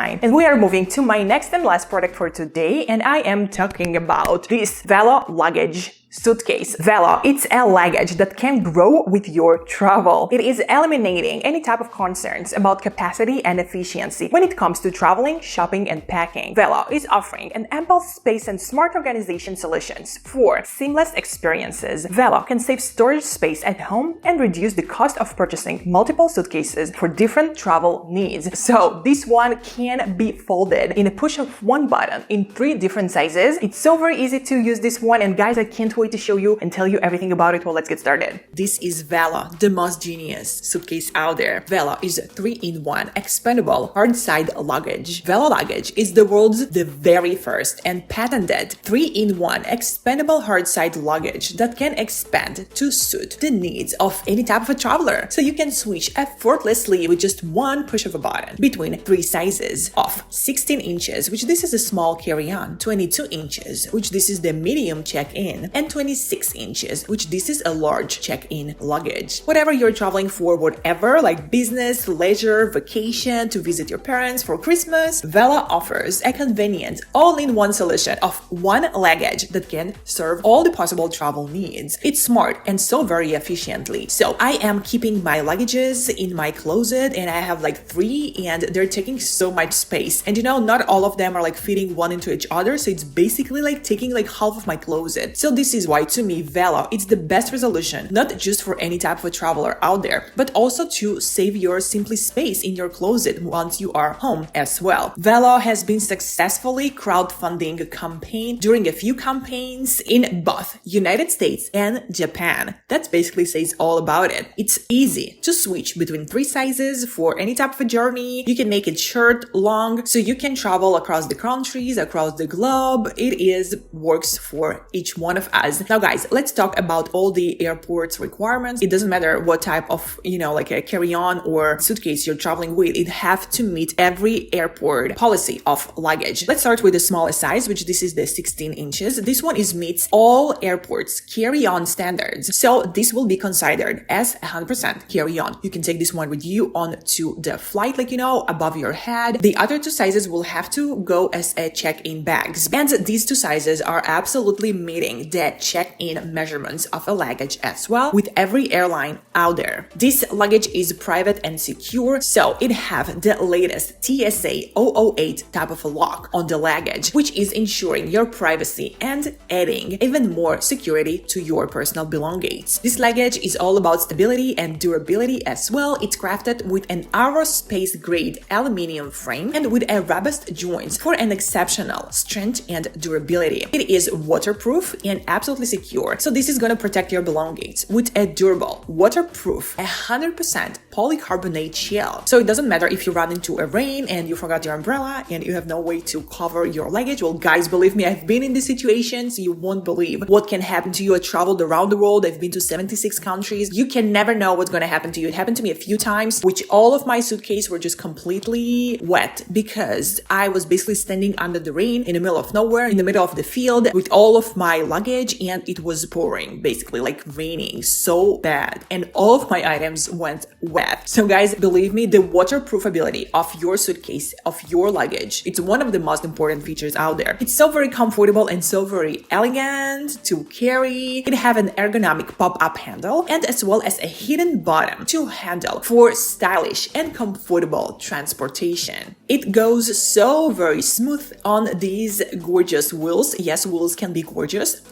Valentine. And we are moving to my next and last product for today, and I am talking about this VELO luggage suitcase. VELO, it's a luggage that can grow with your travel. It is eliminating any type of concerns about capacity and efficiency when it comes to traveling, shopping, and packing. VELO is offering an ample space and smart organization solutions for seamless experiences. VELO can save storage space at home and reduce the cost of purchasing multiple suitcases for different travel needs. So this one can be folded in a push of one button in 3 different sizes. It's so very easy to use this one, and guys, I can't wait to show you and tell you everything about it. Well, let's get started. This is VELO, the most genius suitcase out there. VELO is a 3-in-1 expandable hardside luggage. VELO luggage is the world's very first and patented 3-in-1 expandable hardside luggage that can expand to suit the needs of any type of a traveler. So you can switch effortlessly with just one push of a button between 3 sizes of 16 inches, which this is a small carry-on, 22 inches, which this is the medium check-in, and 26 inches, which this is a large check-in luggage. Whatever you're traveling for, whatever, like business, leisure, vacation, to visit your parents for Christmas, VELO offers a convenient all-in-one solution of one luggage that can serve all the possible travel needs. It's smart and so very efficiently. So I am keeping my luggages in my closet, and I have like 3, and they're taking so much space. And you know, not all of them are like fitting one into each other, so it's basically like taking like half of my closet. So this is why to me VELO, it's the best resolution, not just for any type of a traveler out there, but also to save your simply space in your closet once you are home as well. VELO has been successfully crowdfunding a campaign during a few campaigns in both United States and Japan. That basically says all about it. It's easy to switch between 3 sizes for any type of a journey. You can make it short, long, so you can travel across the countries, across the globe. Works for each one of us. Now guys, let's talk about all the airport's requirements. It doesn't matter what type of, like a carry-on or suitcase you're traveling with, it have to meet every airport policy of luggage. Let's start with the smallest size, which this is the 16 inches. This one meets all airports carry-on standards. So this will be considered as 100% carry-on. You can take this one with you on to the flight, above your head. The other 2 sizes will have to go as a check-in bags. And these 2 sizes are absolutely meeting the check-in measurements of a luggage as well with every airline out there. This luggage is private and secure, so it have the latest TSA 008 type of a lock on the luggage, which is ensuring your privacy and adding even more security to your personal belongings. This luggage is all about stability and durability as well. It's crafted with an aerospace-grade aluminum frame and with a robust joints for an exceptional strength and durability. It is waterproof and absolutely secure, so this is going to protect your belongings with a durable, waterproof, 100% polycarbonate shell. So it doesn't matter if you run into a rain and you forgot your umbrella and you have no way to cover your luggage. Well, guys, believe me, I've been in these situations. You won't believe what can happen to you. I traveled around the world. I've been to 76 countries. You can never know what's going to happen to you. It happened to me a few times, which all of my suitcases were just completely wet because I was basically standing under the rain in the middle of nowhere, in the middle of the field with all of my luggage, and it was pouring, basically like raining so bad, and all of my items went wet. So guys, believe me, the waterproof ability of your suitcase, of your luggage, it's one of the most important features out there. It's so very comfortable and so very elegant to carry. It have an ergonomic pop-up handle and as well as a hidden bottom to handle for stylish and comfortable transportation. It goes so very smooth on these gorgeous wheels. Yes, wheels can be gorgeous.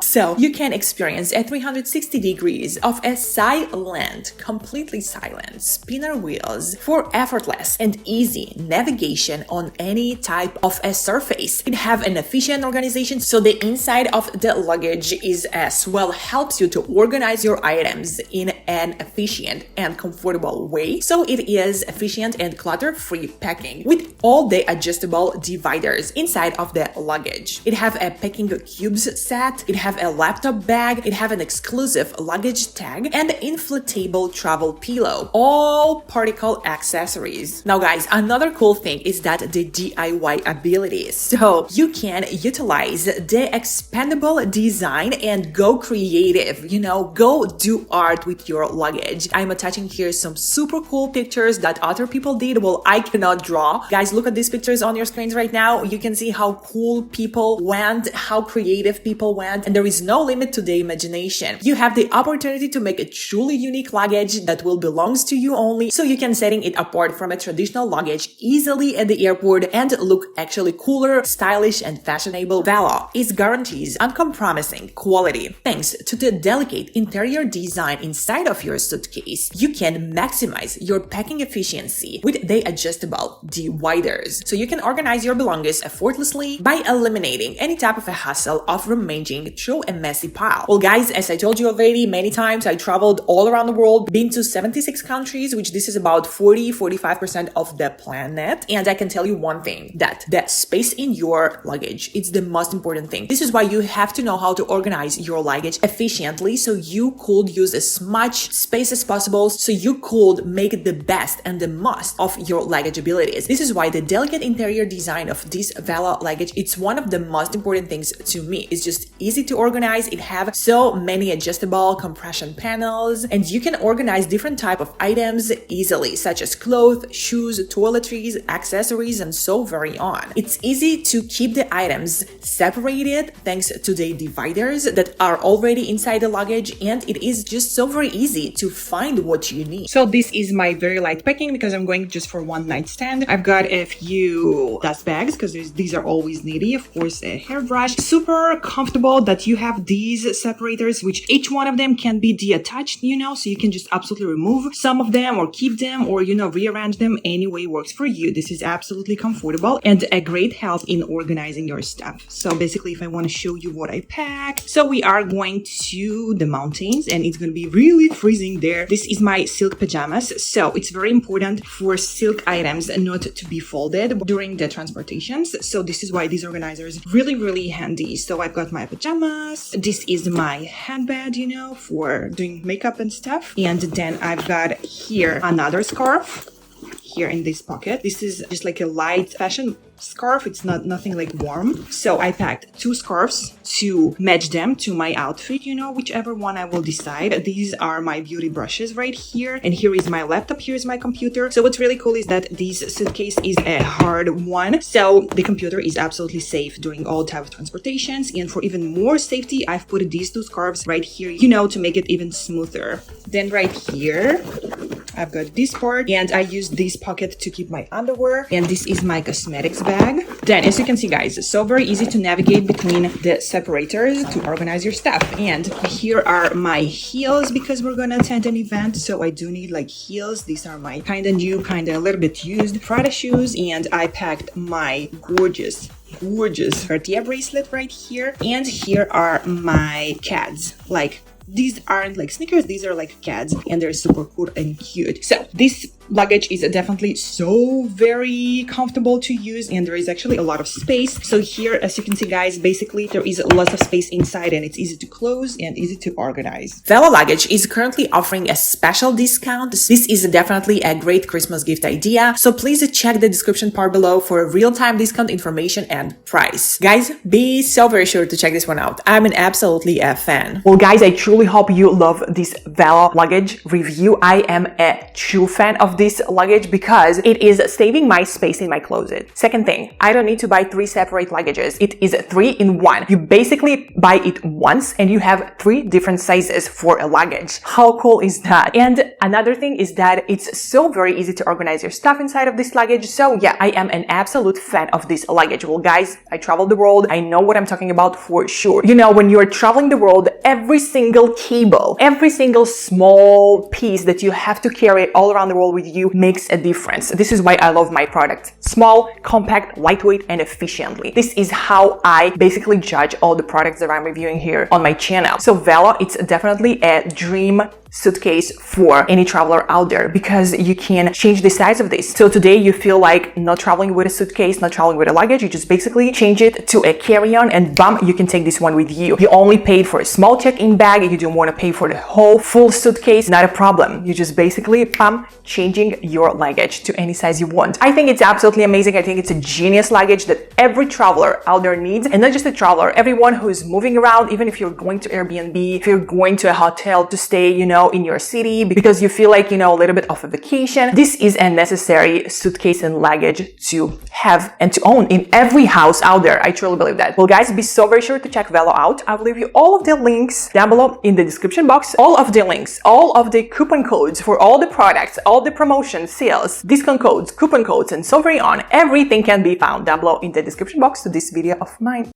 So you can experience a 360 degrees of a silent, completely silent spinner wheels for effortless and easy navigation on any type of a surface. It have an efficient organization, so the inside of the luggage is as well helps you to organize your items in an efficient and comfortable way. So it is efficient and clutter-free packing with all the adjustable dividers inside of the luggage. It have a packing cubes set, it have a laptop bag, it have an exclusive luggage tag and inflatable travel pillow. VELO, all particle accessories. Now guys, another cool thing is that the DIY abilities. So you can utilize the expandable design and go creative, go do art with your luggage. I'm attaching here some super cool pictures that other people did. Well, I cannot draw. Guys, look at these pictures on your screens right now. You can see how cool people went, how creative people went, and there is no limit to the imagination. You have the opportunity to make a truly unique luggage that will belongs to you only, so you can setting it apart from a traditional luggage easily at the airport and look actually cooler, stylish, and fashionable. VELO is guarantees uncompromising quality. Thanks to the delicate interior design inside of your suitcase, you can maximize your packing efficiency with the adjustable dividers, so you can organize your belongings effortlessly by eliminating any type of a hassle of rummaging through a messy pile. Well guys, as I told you already many times, I traveled all around the world, been to 76 countries, which this is about 45% of the planet. And I can tell you one thing, that the space in your luggage, it's the most important thing. This is why you have to know how to organize your luggage efficiently, so you could use as much space as possible, so you could make the best and the most of your luggage abilities. This is why the delicate interior design of this VELO luggage, it's one of the most important things to me. It's just easy to organize. It have so many adjustable compression panels, and you can organize different type of items easily, such as clothes, shoes, toiletries, accessories, and so very on. It's easy to keep the items separated thanks to the dividers that are already inside the luggage, and it is just so very easy to find what you need. So this is my very light packing because I'm going just for one night stand. I've got a few dust bags because these are always needy. Of course, a hairbrush. Super comfortable that you have these separators, which each one of them can be detached, so you can just absolutely remove some of them or keep them or, rearrange them any way works for you. This is absolutely comfortable and a great help in organizing your stuff. So basically, if I want to show you what I pack, so we are going to the mountains and it's going to be really freezing there. This is my silk pajamas. So it's very important for silk items not to be folded during the transportations. So this is why these organizers really, really handy. So I've got my pajamas. This is my handbag, for doing makeup and stuff. And then I've got here another scarf here in this pocket. This is just like a light fashion scarf. It's nothing like warm. So I packed 2 scarves to match them to my outfit, whichever one I will decide. These are my beauty brushes right here. And here is my laptop. Here is my computer. So what's really cool is that this suitcase is a hard one. So the computer is absolutely safe during all types of transportations. And for even more safety, I've put these 2 scarves right here, to make it even smoother. Then right here, I've got this part, and I use this pocket to keep my underwear. And this is my cosmetics bag. Then, as you can see, guys, it's so very easy to navigate between the separators to organize your stuff. And here are my heels because we're gonna attend an event, so I do need like heels. These are my kind of new, kind of a little bit used Prada shoes, and I packed my gorgeous Cartier bracelet right here. And here are my Cads. These aren't like sneakers, these are like Cads, and they're super cool and cute. So this luggage is definitely so very comfortable to use, and there is actually a lot of space. So here, as you can see, guys, basically there is lots of space inside, and it's easy to close and easy to organize. VELO Luggage is currently offering a special discount. This is definitely a great Christmas gift idea, so please check the description part below for real-time discount information and price. Guys, be so very sure to check this one out. I'm absolutely a fan. Well guys, I truly hope you love this VELO luggage review. I am a true fan of this luggage because it is saving my space in my closet. Second thing, I don't need to buy 3 separate luggages. It is 3 in 1. You basically buy it once and you have 3 different sizes for a luggage. How cool is that? And another thing is that it's so very easy to organize your stuff inside of this luggage. So yeah, I am an absolute fan of this luggage. Well guys, I travel the world. I know what I'm talking about for sure. When you're traveling the world, every single cable, every single small piece that you have to carry all around the world with you makes a difference. This is why I love my product. Small, compact, lightweight, and efficiently. This is how I basically judge all the products that I'm reviewing here on my channel. So VELO, it's definitely a dream suitcase for any traveler out there, because you can change the size of this. So today you feel like not traveling with a suitcase, not traveling with a luggage, you just basically change it to a carry-on and bam, you can take this one with you. You only paid for a small check-in bag, you don't want to pay for the whole full suitcase, not a problem. You just basically bam, changing your luggage to any size you want. I think it's absolutely amazing. I think it's a genius luggage that every traveler out there needs, and not just a traveler, everyone who is moving around, even if you're going to Airbnb, if you're going to a hotel to stay, in your city because you feel like, a little bit of a vacation. This is a necessary suitcase and luggage to have and to own in every house out there. I truly believe that. Well, guys, be so very sure to check VELO out. I will leave you all of the links down below in the description box. All of the links, all of the coupon codes for all the products, all the promotions, sales, discount codes, coupon codes, and so very on. Everything can be found down below in the description box to this video of mine.